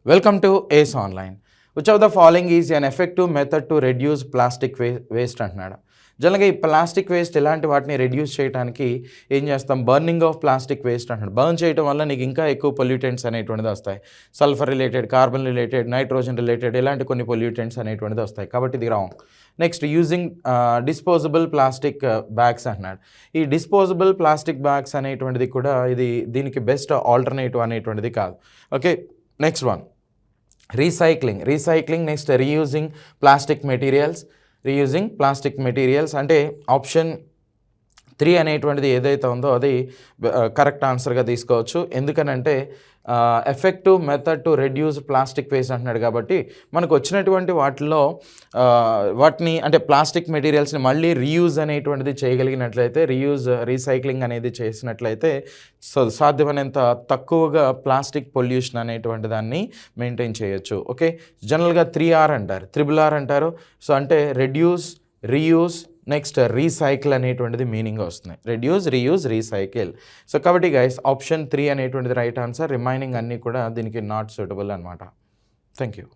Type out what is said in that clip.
Welcome to ACE Online. Which of the following is an effective method to reduce plastic waste అంటున్నాడు. జనరల్గా ఈ plastic waste ఇలాంటి వాటిని reduce చేయడానికి ఏం చేస్తాం, బర్నింగ్ ఆఫ్ ప్లాస్టిక్ వేస్ట్ అంటున్నాడు. బర్న్ చేయడం వల్ల నీకు ఇంకా ఎక్కువ పొల్యూటెంట్స్ అనేటువంటిది వస్తాయి. Sulphur related, carbon related, nitrogen related ఇలాంటి కొన్ని పొల్యూటెంట్స్ అనేటువంటిది వస్తాయి. కాబట్టి ఇది wrong. Next using disposable plastic bags అంటున్నాడు. ఈ డిస్పోజబుల్ ప్లాస్టిక్ బ్యాగ్స్ అనేటువంటిది కూడా దీనికి బెస్ట్ ఆల్టర్నేటివ్ అనేటువంటిది కాదు. Okay, next one recycling. Next reusing plastic materials అంటే ఆప్షన్ 3 అనేటువంటిది ఏదైతే ఉందో అది కరెక్ట్ ఆన్సర్గా తీసుకోవచ్చు. ఎందుకనంటే effective method to reduce plastic waste అంటున్నాడు. కాబట్టి మనకు వచ్చినటువంటి వాటిని అంటే ప్లాస్టిక్ మెటీరియల్స్ని మళ్ళీ రీయూజ్ అనేటువంటిది చేయగలిగినట్లయితే, రీసైక్లింగ్ అనేది చేసినట్లయితే సాధ్యమైనంత తక్కువగా ప్లాస్టిక్ పొల్యూషన్ అనేటువంటి దాన్ని మెయింటైన్ చేయొచ్చు. ఓకే, జనరల్గా 3R అంటారు, RRR అంటారు. సో అంటే రెడ్యూస్, రీయూజ్, నెక్స్ట్ రీసైకిల్ అనేటువంటిది మీనింగ్ వస్తుంది. Reduce, reuse, recycle. సో కాబట్టి గైస్ ఆప్షన్ 3 అనేటువంటిది రైట్ ఆన్సర్. రిమైనింగ్ అన్నీ కూడా దీనికి నాట్ సూటబుల్ అనమాట. Thank you.